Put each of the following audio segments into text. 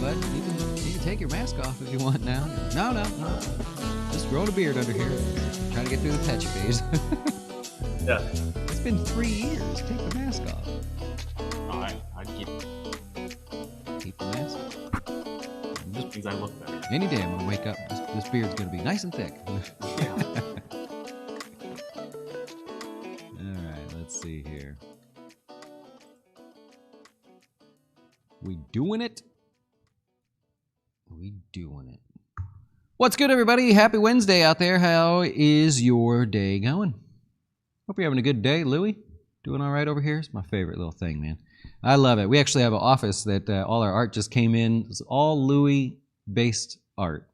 but you can take your mask off if you want now. No. Just growing a beard under here. Trying to get through the patchy phase. Yeah. It's been 3 years. Take the mask off. I'd keep the mask. just because I look better. Any day I'm gonna wake up, this beard's gonna be nice and thick. Yeah. All right, let's see here. We doing it? We doing it. What's good, everybody? Happy Wednesday out there. How is your day going? Hope you're having a good day. Louie, doing all right over here? It's my favorite little thing, man. I love it. We actually have an office that all our art just came in. It's all Louie-based art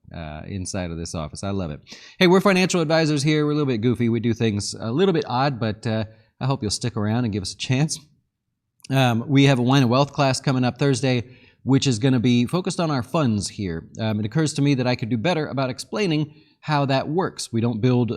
inside of this office. I love it. Hey, we're financial advisors here. We're a little bit goofy. We do things a little bit odd, but I hope you'll stick around and give us a chance. We have a Wine and Wealth class coming up Thursday, which is going to be focused on our funds here. It occurs to me that I could do better about explaining how that works. We don't build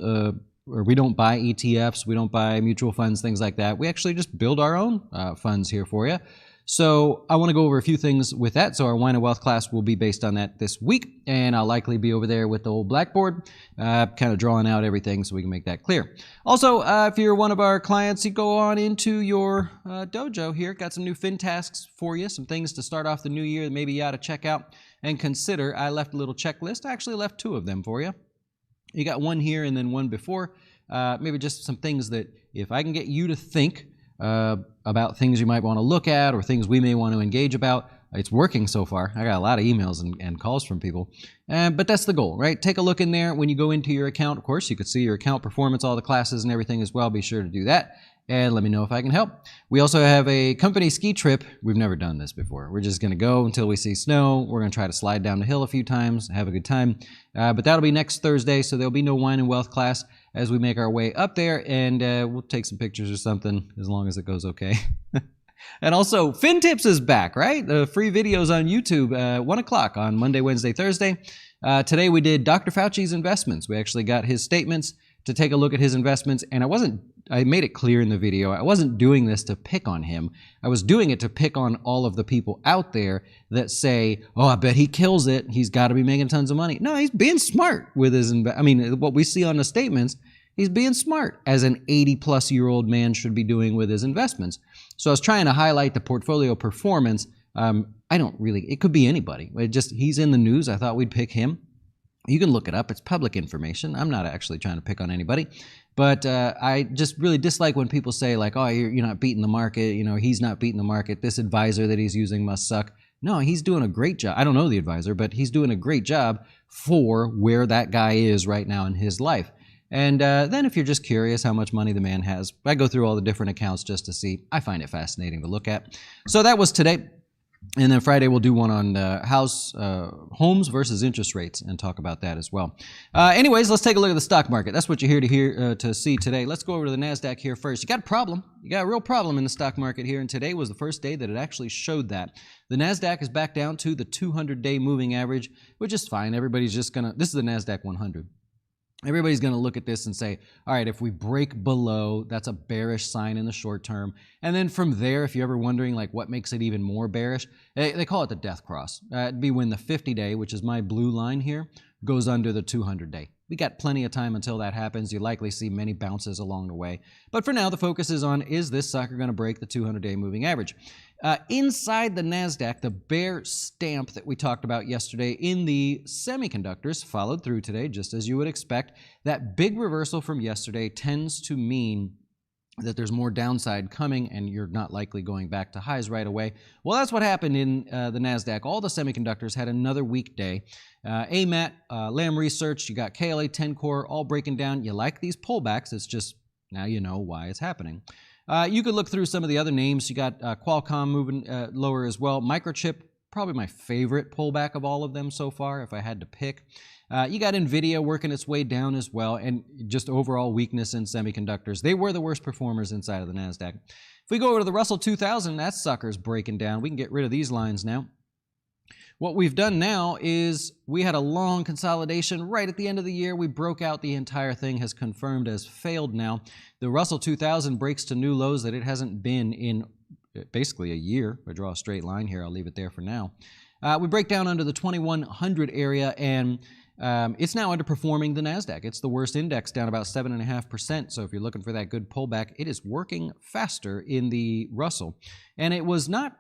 or we don't buy ETFs, we don't buy mutual funds, things like that. We actually just build our own funds here for you. So I want to go over a few things with that. So our Wine and Wealth class will be based on that this week, and I'll likely be over there with the old blackboard, kind of drawing out everything so we can make that clear. Also, if you're one of our clients, you go on into your dojo here. Got some new fin tasks for you, some things to start off the new year that maybe you ought to check out and consider. I left a little checklist. I actually left 2 of them for you. You got one here and then one before. Maybe just some things that if I can get you to think about things you might want to look at or things we may want to engage about, it's working so far. I got a lot of emails and calls from people. But that's the goal, right? Take a look in there. When you go into your account, of course, you could see your account performance, all the classes and everything as well. Be sure to do that. And let me know if I can help. We also have a company ski trip. We've never done this before. We're just going to go until we see snow. We're going to try to slide down the hill a few times, have a good time. But that'll be next Thursday, so there'll be no Wine and Wealth class as we make our way up there. And we'll take some pictures or something as long as it goes okay. And also, Fintips is back, right? The free videos on YouTube, 1 o'clock on Monday, Wednesday, Thursday. Today we did Dr. Fauci's investments. We actually got his statements to take a look at his investments, and I made it clear in the video, I wasn't doing this to pick on him. I was doing it to pick on all of the people out there that say, oh, I bet he kills it. He's got to be making tons of money. No, he's being smart with his what we see on the statements, he's being smart, as an 80-plus-year-old man should be doing with his investments. So I was trying to highlight the portfolio performance. It could be anybody. He's in the news. I thought we'd pick him. You can look it up. It's public information. I'm not actually trying to pick on anybody. But I just really dislike when people say, like, oh, you're not beating the market. You know, he's not beating the market. This advisor that he's using must suck. No, he's doing a great job. I don't know the advisor, but he's doing a great job for where that guy is right now in his life. And then if you're just curious how much money the man has, I go through all the different accounts just to see. I find it fascinating to look at. So that was today. And then Friday we'll do one on homes versus interest rates and talk about that as well. Anyways, let's take a look at the stock market. That's what you're here to see today. Let's go over to the NASDAQ here first. You got a problem. You got a real problem in the stock market here, and today was the first day that it actually showed that. The NASDAQ is back down to the 200-day moving average, which is fine. Everybody's just going to, this is the NASDAQ 100. Everybody's going to look at this and say, all right, if we break below, that's a bearish sign in the short term. And then from there, if you're ever wondering like what makes it even more bearish, they call it the death cross. It'd be when the 50-day, which is my blue line here, goes under the 200-day. We got plenty of time until that happens. You likely see many bounces along the way. But for now, the focus is on, is this sucker going to break the 200-day moving average? Inside the NASDAQ, the bear stamp that we talked about yesterday in the semiconductors followed through today, just as you would expect. That big reversal from yesterday tends to mean that there's more downside coming and you're not likely going back to highs right away. Well, that's what happened in the NASDAQ. All the semiconductors had another weak day. AMAT, Lam Research, you got KLA 10 Core all breaking down. You like these pullbacks. It's just now you know why it's happening. You could look through some of the other names. You got Qualcomm moving lower as well. Microchip, probably my favorite pullback of all of them so far if I had to pick. You got Nvidia working its way down as well, and just overall weakness in semiconductors. They were the worst performers inside of the NASDAQ. If we go over to the Russell 2000, that sucker's breaking down. We can get rid of these lines now. What we've done now is we had a long consolidation right at the end of the year. We broke out. The entire thing has confirmed as failed now. The Russell 2000 breaks to new lows that it hasn't been in basically a year. If I draw a straight line here, I'll leave it there for now. We break down under the 2100 area, and it's now underperforming the NASDAQ. It's the worst index, down about 7.5%. So if you're looking for that good pullback, it is working faster in the Russell. And it was not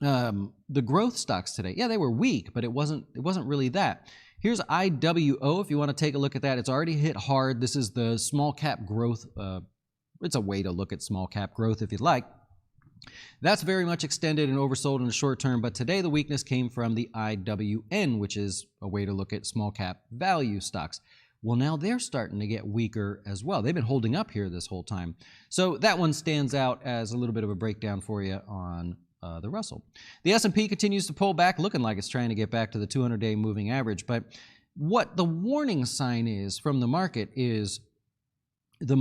the growth stocks today. Yeah, they were weak, but it wasn't really that. Here's IWO. If you want to take a look at that, it's already hit hard. This is the small cap growth. It's a way to look at small cap growth if you'd like. That's very much extended and oversold in the short term, but today the weakness came from the IWN, which is a way to look at small cap value stocks. Well, now they're starting to get weaker as well. They've been holding up here this whole time. So that one stands out as a little bit of a breakdown for you on the Russell. The S&P continues to pull back, looking like it's trying to get back to the 200-day moving average. But what the warning sign is from the market is the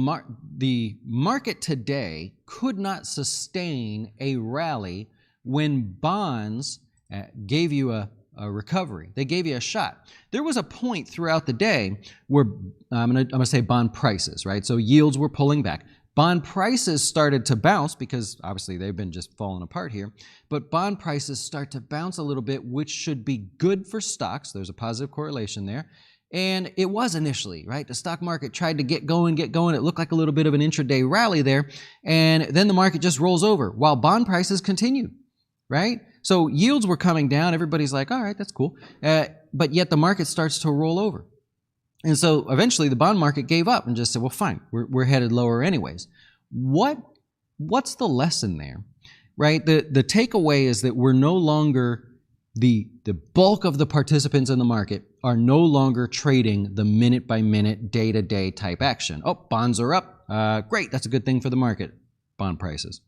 market today could not sustain a rally when bonds gave you a recovery. They gave you a shot. There was a point throughout the day where I'm gonna say bond prices, right? So yields were pulling back. Bond prices started to bounce because obviously they've been just falling apart here, but bond prices start to bounce a little bit, which should be good for stocks. There's a positive correlation there. And it was initially, right? The stock market tried to get going. It looked like a little bit of an intraday rally there. And then the market just rolls over while bond prices continued, right? So yields were coming down. Everybody's like, all right, that's cool. But yet the market starts to roll over. And so eventually the bond market gave up and just said, well, fine, we're headed lower anyways. What's the lesson there, right? The takeaway is that we're no longer, the bulk of the participants in the market are no longer trading the minute by minute, day to day type action. Oh, bonds are up. Great, that's a good thing for the market. Bond prices.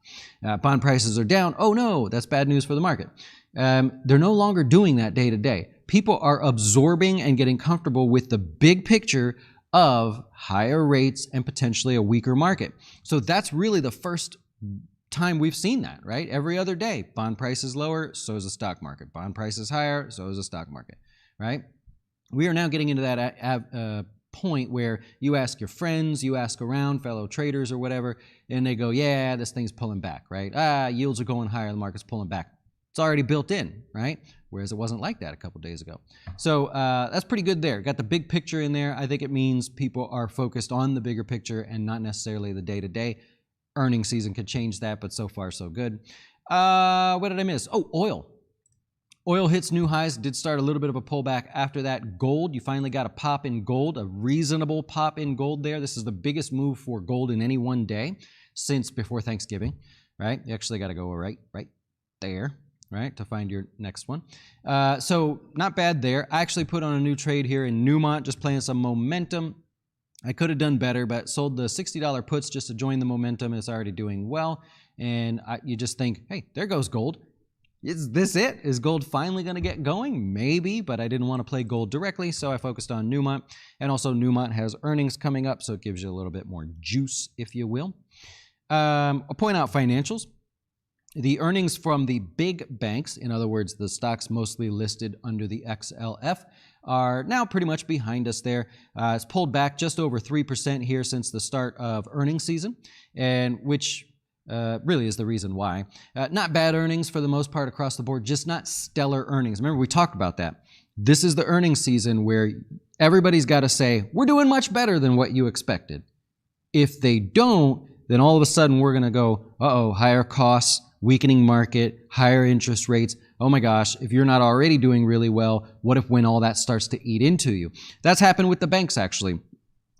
Bond prices are down. Oh no, that's bad news for the market. They're no longer doing that day to day. People are absorbing and getting comfortable with the big picture of higher rates and potentially a weaker market. So that's really the first time we've seen that, right? Every other day, bond prices lower, so is the stock market. Bond prices higher, so is the stock market, right? We are now getting into that point where you ask your friends, you ask around, fellow traders or whatever, and they go, yeah, this thing's pulling back, right? Yields are going higher, the market's pulling back. It's already built in, right? Whereas it wasn't like that a couple days ago. So that's pretty good there. Got the big picture in there. I think it means people are focused on the bigger picture and not necessarily the day-to-day. Earnings season could change that, but so far so good. What did I miss? Oh, oil. Oil hits new highs. Did start a little bit of a pullback after that. Gold, you finally got a pop in gold, a reasonable pop in gold there. This is the biggest move for gold in any one day since before Thanksgiving, right? You actually got to go right there, right, to find your next one. So not bad there. I actually put on a new trade here in Newmont, just playing some momentum. I could have done better, but sold the $60 puts just to join the momentum. It's already doing well. And you just think, hey, there goes gold. Is this it? Is gold finally going to get going? Maybe, but I didn't want to play gold directly, so I focused on Newmont. And also Newmont has earnings coming up, so it gives you a little bit more juice, if you will. I'll point out financials. The earnings from the big banks, in other words, the stocks mostly listed under the XLF, are now pretty much behind us there. It's pulled back just over 3% here since the start of earnings season, and which really is the reason why. Not bad earnings for the most part across the board, just not stellar earnings. Remember, we talked about that. This is the earnings season where everybody's got to say, we're doing much better than what you expected. If they don't, then all of a sudden we're going to go, uh-oh, higher costs, weakening market, higher interest rates. Oh my gosh, if you're not already doing really well, what if when all that starts to eat into you? That's happened with the banks, actually.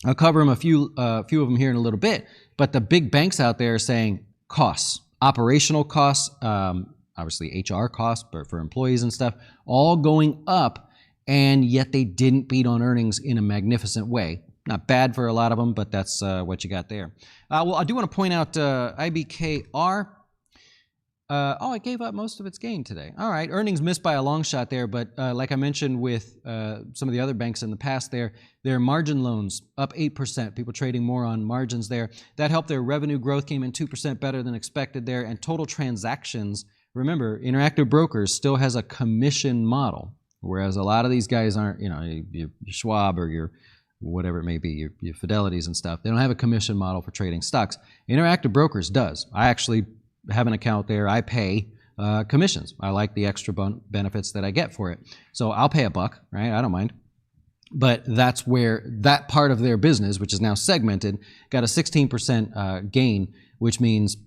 I'll cover them a few of them here in a little bit, but the big banks out there are saying costs, operational costs, obviously HR costs for employees and stuff, all going up, and yet they didn't beat on earnings in a magnificent way. Not bad for a lot of them, but that's what you got there. Well, I do want to point out IBKR. I gave up most of its gain today. All right, earnings missed by a long shot there, but like I mentioned with some of the other banks in the past there, their margin loans up 8%, people trading more on margins there. That helped their revenue growth, came in 2% better than expected there, and total transactions, remember, Interactive Brokers still has a commission model, whereas a lot of these guys aren't, your Schwab or your whatever it may be, your Fidelities and stuff. They don't have a commission model for trading stocks. Interactive Brokers does. I actually have an account there. I pay commissions. I like the extra benefits that I get for it. So I'll pay $1, right? I don't mind. But that's where that part of their business, which is now segmented, got a 16% gain, which means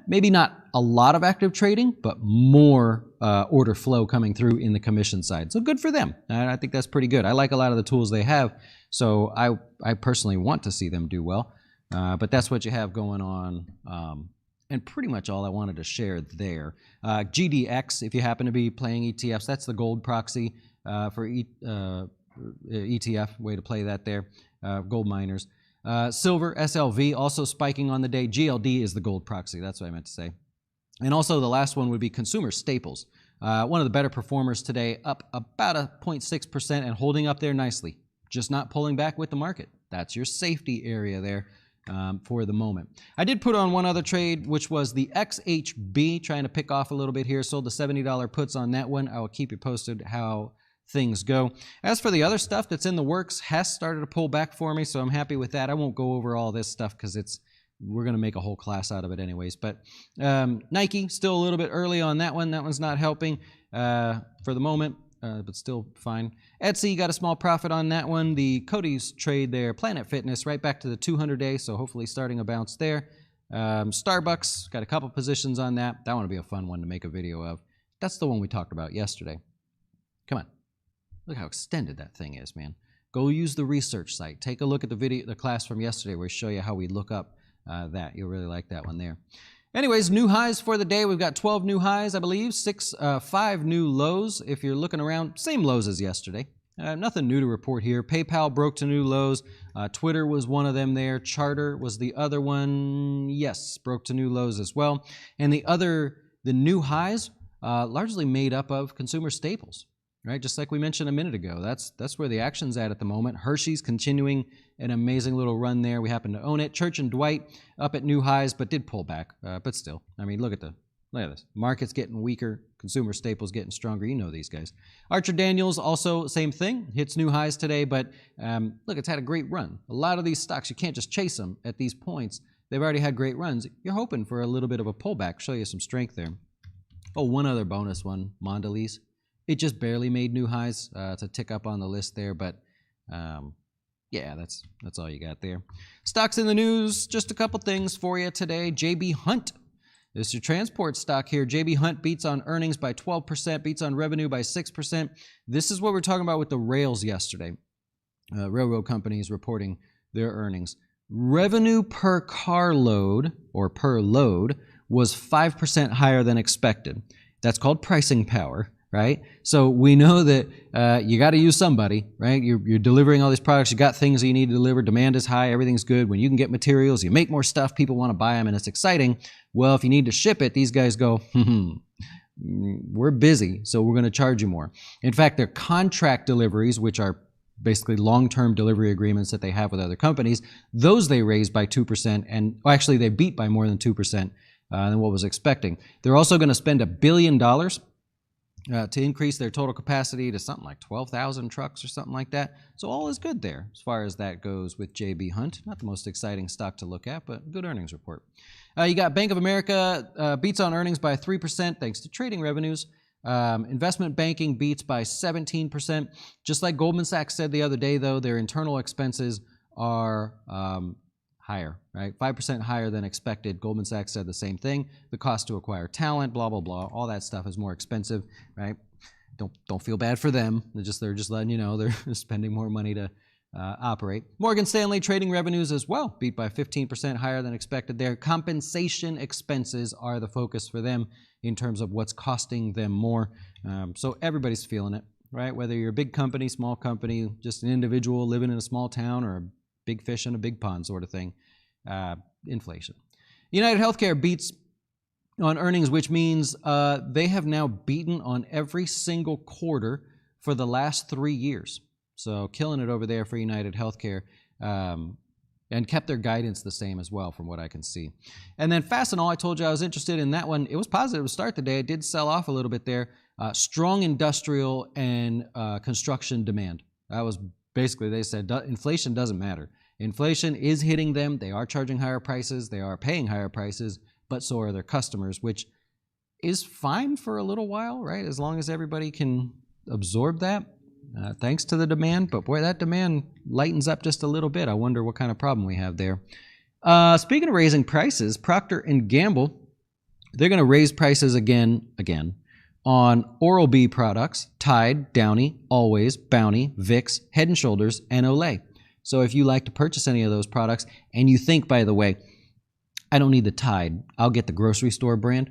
maybe not a lot of active trading, but more order flow coming through in the commission side. So good for them. And I think that's pretty good. I like a lot of the tools they have, so I personally want to see them do well. But that's what you have going on, and pretty much all I wanted to share there. GDX, if you happen to be playing ETFs, that's the gold proxy for ETF, way to play that there, gold miners. Silver, SLV, also spiking on the day. GLD is the gold proxy. That's what I meant to say. And also the last one would be consumer staples. One of the better performers today, up about a 0.6% and holding up there nicely. Just not pulling back with the market. That's your safety area there for the moment. I did put on one other trade, which was the XHB, trying to pick off a little bit here. Sold the $70 puts on that one. I will keep you posted how things go. As for the other stuff that's in the works, has started to pull back for me, so I'm happy with that. I won't go over all this stuff because we're going to make a whole class out of it anyways. But Nike, still a little bit early on that one. That one's not helping for the moment, but still fine. Etsy, got a small profit on that one. The Cody's trade there, Planet Fitness, right back to the 200-day, so hopefully starting a bounce there. Starbucks, got a couple positions on that. That one will be a fun one to make a video of. That's the one we talked about yesterday. Come on. Look how extended that thing is, man. Go use the research site. Take a look at the class from yesterday where we show you how we look up that. You'll really like that one there. Anyways, new highs for the day. We've got 12 new highs, I believe, 5 new lows. If you're looking around, same lows as yesterday. Nothing new to report here. PayPal broke to new lows. Twitter was one of them there. Charter was the other one. Yes, broke to new lows as well. And the new highs, largely made up of consumer staples. Right, just like we mentioned a minute ago, that's where the action's at the moment. Hershey's continuing an amazing little run there. We happen to own it. Church and Dwight up at new highs, but did pull back. But still, I mean, look at this. Market's getting weaker. Consumer staples getting stronger. You know these guys. Archer Daniels also same thing. Hits new highs today, but look, it's had a great run. A lot of these stocks, you can't just chase them at these points. They've already had great runs. You're hoping for a little bit of a pullback. Show you some strength there. Oh, one other bonus one, Mondelez. It just barely made new highs to tick up on the list there, but yeah, that's all you got there. Stocks in the news, just a couple things for you today. JB Hunt, this is your transport stock here. JB Hunt beats on earnings by 12%, beats on revenue by 6%. This is what we're talking about with the rails yesterday. Railroad companies reporting their earnings. Revenue per carload or per load was 5% higher than expected. That's called pricing power. Right? So we know that you got to use somebody, right? You're delivering all these products. You got things that you need to deliver. Demand is high. Everything's good. When you can get materials, you make more stuff. People want to buy them, and it's exciting. Well, if you need to ship it, these guys go, we're busy, so we're going to charge you more. In fact, their contract deliveries, which are basically long-term delivery agreements that they have with other companies, those they raised by 2%, and actually they beat by more than 2% than what was expecting. They're also going to spend $1 billion to increase their total capacity to something like 12,000 trucks or something like that. So all is good there as far as that goes with JB Hunt. Not the most exciting stock to look at, but good earnings report. You got Bank of America beats on earnings by 3% thanks to trading revenues. Investment banking beats by 17%. Just like Goldman Sachs said the other day, though, their internal expenses are higher, right? 5% higher than expected. Goldman Sachs said the same thing. The cost to acquire talent, blah, blah, blah. All that stuff is more expensive, right? Don't feel bad for them. They're just letting you know they're spending more money to operate. Morgan Stanley trading revenues as well, beat by 15% higher than expected. Their compensation expenses are the focus for them in terms of what's costing them more. So everybody's feeling it, right? Whether you're a big company, small company, just an individual living in a small town, or a big fish in a big pond sort of thing. Inflation. United Healthcare beats on earnings, which means they have now beaten on every single quarter for the last 3 years. So killing it over there for United Healthcare, and kept their guidance the same as well from what I can see. And then Fastenal, I told you I was interested in that one. It was positive to start the day. It did sell off a little bit there. Strong industrial and construction demand. That was basically, they said inflation doesn't matter. Inflation is hitting them. They are charging higher prices. They are paying higher prices, but so are their customers, which is fine for a little while, right? As long as everybody can absorb that, thanks to the demand. But boy, that demand lightens up just a little bit. I wonder what kind of problem we have there. Speaking of raising prices, Procter & Gamble, they're going to raise prices again on Oral-B products, Tide, Downy, Always, Bounty, Vicks, Head & Shoulders, and Olay. So if you like to purchase any of those products, and you think, by the way, I don't need the Tide, I'll get the grocery store brand,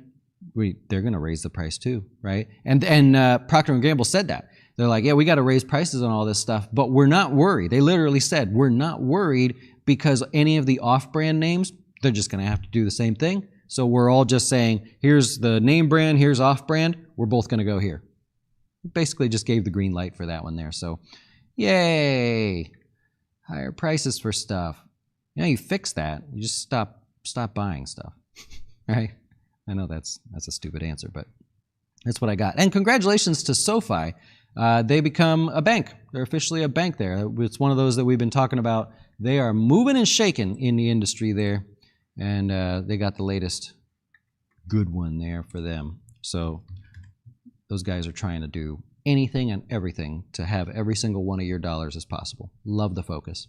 they're going to raise the price too, right? And Procter & Gamble said that. They're like, yeah, we got to raise prices on all this stuff, but we're not worried. They literally said, we're not worried because any of the off-brand names, they're just going to have to do the same thing. So we're all just saying, here's the name brand, here's off-brand, we're both going to go here. Basically just gave the green light for that one there. So, yay! Higher prices for stuff. You know, you fix that. You just stop buying stuff, right? I know that's a stupid answer, but that's what I got. And congratulations to SoFi. They become a bank. They're officially a bank there. It's one of those that we've been talking about. They are moving and shaking in the industry there. And they got the latest good one there for them. So those guys are trying to do anything and everything to have every single one of your dollars as possible. Love the focus.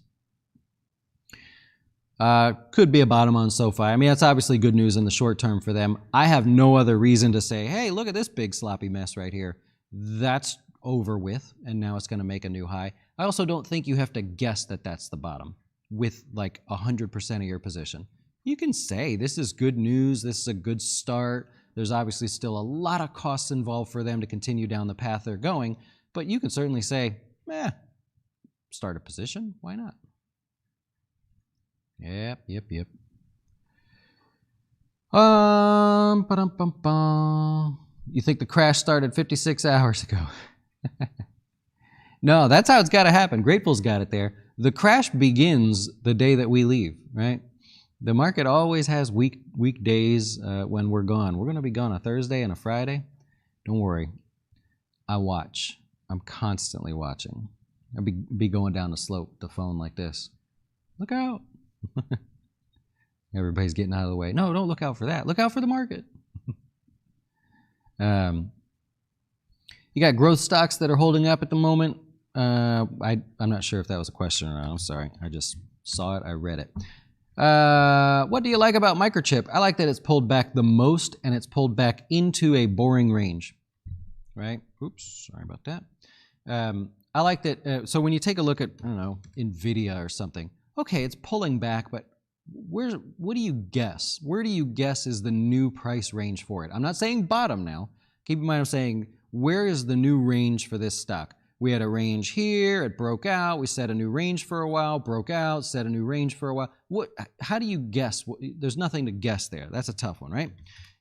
Could be a bottom on SoFi. I mean, that's obviously good news in the short term for them. I have no other reason to say, hey, look at this big sloppy mess right here. That's over with, and now it's going to make a new high. I also don't think you have to guess that that's the bottom with like 100% of your position. You can say this is good news, this is a good start. There's obviously still a lot of costs involved for them to continue down the path they're going, but you can certainly say, start a position, why not? Yep. You think the crash started 56 hours ago? No, that's how it's got to happen. Grateful's got it there. The crash begins the day that we leave, right? The market always has weekdays when we're gone. We're going to be gone a Thursday and a Friday. Don't worry. I watch. I'm constantly watching. I'll be going down the slope, the phone like this. Look out. Everybody's getting out of the way. No, don't look out for that. Look out for the market. You got growth stocks that are holding up at the moment. I'm not sure if that was a question or not. I'm sorry. I just saw it. I read it. What do you like about microchip? I like that it's pulled back the most and it's pulled back into a boring range, right? Oops, sorry about that. I like that. So when you take a look at, I don't know, Nvidia or something, okay, it's pulling back, but what do you guess? Where do you guess is the new price range for it? I'm not saying bottom now. Keep in mind I'm saying where is the new range for this stock? We had a range here, it broke out, we set a new range for a while, broke out, set a new range for a while. How do you guess? There's nothing to guess there. That's a tough one, right?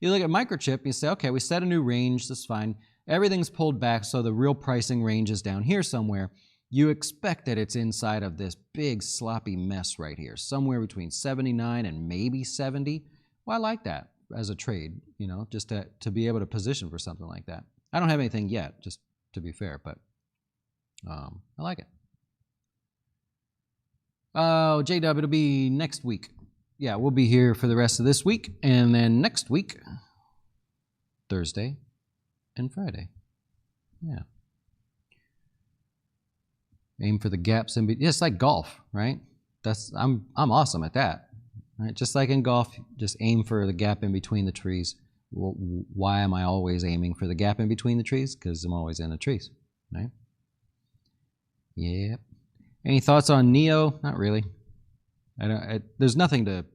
You look at microchip, you say, okay, we set a new range, that's fine. Everything's pulled back, so the real pricing range is down here somewhere. You expect that it's inside of this big sloppy mess right here, somewhere between 79 and maybe 70. Well, I like that as a trade, you know, just to be able to position for something like that. I don't have anything yet, just to be fair, but I like it. Oh, JW, it'll be next week. Yeah, we'll be here for the rest of this week, and then next week, Thursday and Friday. Yeah. Aim for the gaps in between. Yeah, it's like golf, right? I'm awesome at that. Right? Just like in golf, just aim for the gap in between the trees. Well, why am I always aiming for the gap in between the trees? Because I'm always in the trees, right? Yep. Any thoughts on Neo? Not really. There's nothing to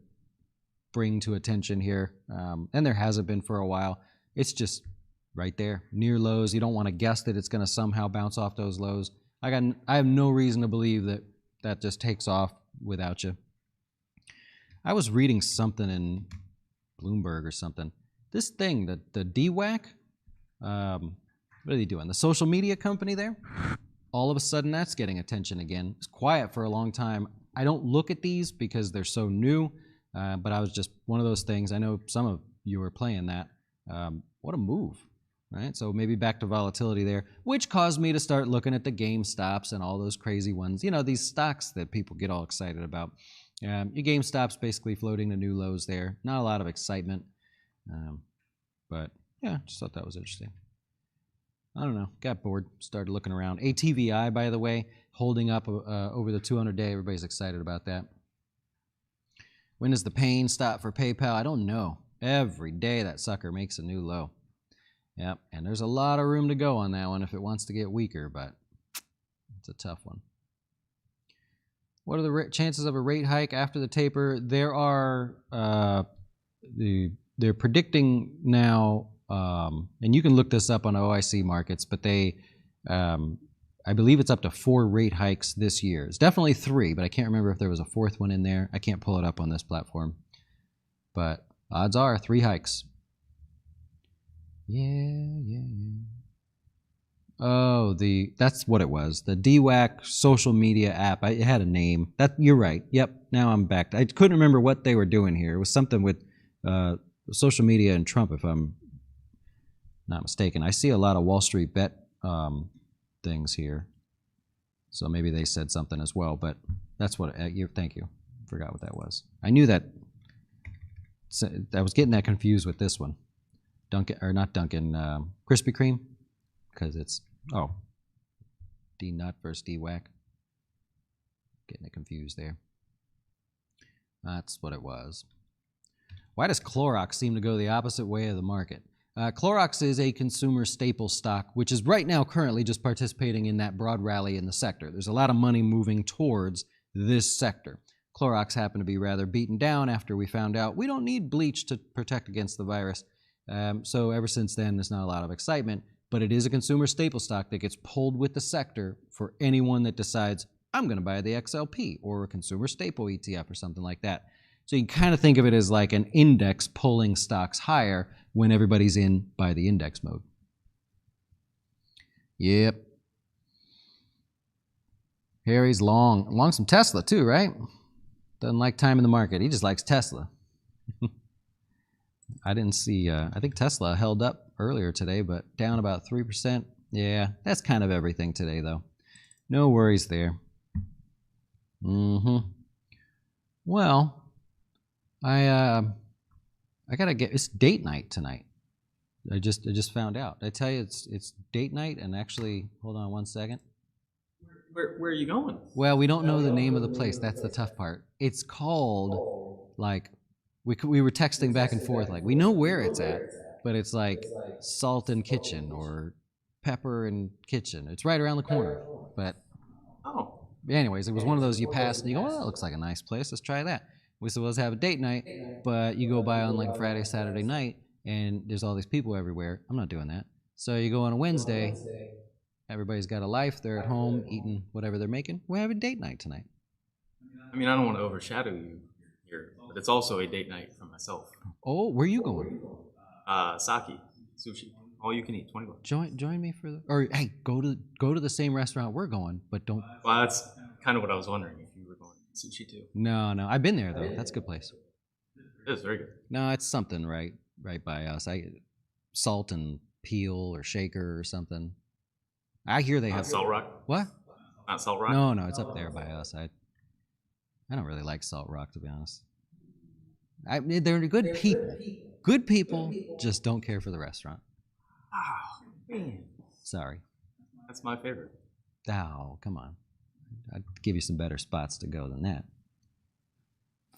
bring to attention here, and there hasn't been for a while. It's just right there, near lows. You don't want to guess that it's going to somehow bounce off those lows. I have no reason to believe that just takes off without you. I was reading something in Bloomberg or something. This thing, the DWAC, what are they doing? The social media company there? All of a sudden, that's getting attention again. It's quiet for a long time. I don't look at these because they're so new, but I was just one of those things. I know some of you are playing that. What a move, right? So maybe back to volatility there, which caused me to start looking at the GameStops and all those crazy ones. You know, these stocks that people get all excited about. Your GameStop's basically floating to new lows there. Not a lot of excitement, but Yeah, just thought that was interesting. I don't know. Got bored. Started looking around. ATVI, by the way, holding up over the 200-day. Everybody's excited about that. When does the pain stop for PayPal? I don't know. Every day that sucker makes a new low. Yep, and there's a lot of room to go on that one if it wants to get weaker, but it's a tough one. What are the chances of a rate hike after the taper? There are, they're predicting now, and you can look this up on OIC markets, but they, I believe it's up to 4 rate hikes this year. It's definitely 3, but I can't remember if there was a 4th one in there. I can't pull it up on this platform, but odds are 3 hikes. Yeah. Oh, that's what it was. The DWAC social media app. It had a name. You're right. Yep. Now I'm back. I couldn't remember what they were doing here. It was something with social media and Trump, if I'm not mistaken. I see a lot of Wall Street bet things here, so maybe they said something as well. But that's what. Thank you. Forgot what that was. I knew that. I was getting that confused with this one. Dunkin', or not Dunkin', Krispy Kreme, because it's, D-Nut versus DWAC. Getting it confused there. That's what it was. Why does Clorox seem to go the opposite way of the market? Clorox is a consumer staple stock, which is right now currently just participating in that broad rally in the sector. There's a lot of money moving towards this sector. Clorox happened to be rather beaten down after we found out we don't need bleach to protect against the virus. So ever since then, there's not a lot of excitement, but it is a consumer staple stock that gets pulled with the sector for anyone that decides, I'm going to buy the XLP or a consumer staple ETF or something like that. So you can kind of think of it as like an index pulling stocks higher when everybody's in by the index mode. Yep. Harry's long some Tesla too, right? Doesn't like time in the market. He just likes Tesla. I didn't see, I think Tesla held up earlier today, but down about 3%. Yeah, that's kind of everything today, though. No worries there. Well, I gotta it's date night tonight. I just found out. I tell you, it's date night, and actually, hold on one second. Where are you going? Well, we don't know the name of the place. That's the tough part. It's called, like, we were texting back and forth, like, we know where it's at, but it's like Salt and Kitchen or Pepper and Kitchen. It's right around the corner. But anyways, it was one of those you pass and you go, well, that looks like a nice place. Let's try that. We said, well, let's have a date night, but you go by on like a Friday, Saturday night, and there's all these people everywhere. I'm not doing that. So you go on a Wednesday, everybody's got a life, they're at home eating whatever they're making. We're having date night tonight. I mean, I don't want to overshadow you here, but it's also a date night for myself. Oh, where are you going? Sake, sushi, all you can eat, $20. Join me for the, or hey, go to the same restaurant we're going, but don't. Well, that's kind of what I was wondering, if you were going to sushi too. No, I've been there though. That's a good place. It is very good. No, it's something right by us. Salt and Peel or Shaker or something. I hear they have Salt Rock. What? Not Salt Rock. No, it's up there by us. I don't really like Salt Rock, to be honest. They're good people. Good people just don't care for the restaurant. Oh, man. Sorry. That's my favorite. Oh, come on. I'd give you some better spots to go than that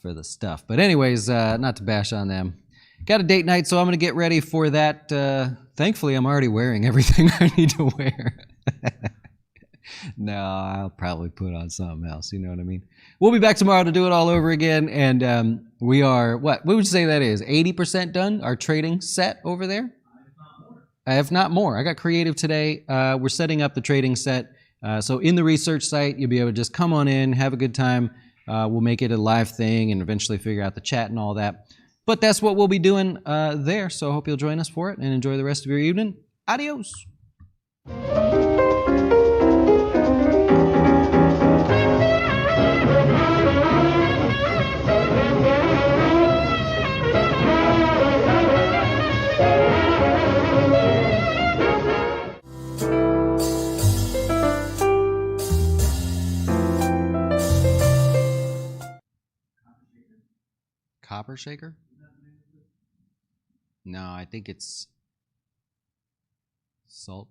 for the stuff. But anyways, not to bash on them. Got a date night, so I'm going to get ready for that. Thankfully, I'm already wearing everything I need to wear. No, I'll probably put on something else. You know what I mean? We'll be back tomorrow to do it all over again. And we are, what would you say that is? 80% done? Our trading set over there? If not more. I got creative today. We're setting up the trading set. So in the research site, you'll be able to just come on in, have a good time. We'll make it a live thing and eventually figure out the chat and all that. But that's what we'll be doing there. So I hope you'll join us for it and enjoy the rest of your evening. Adios. Copper shaker? No, I think it's Salt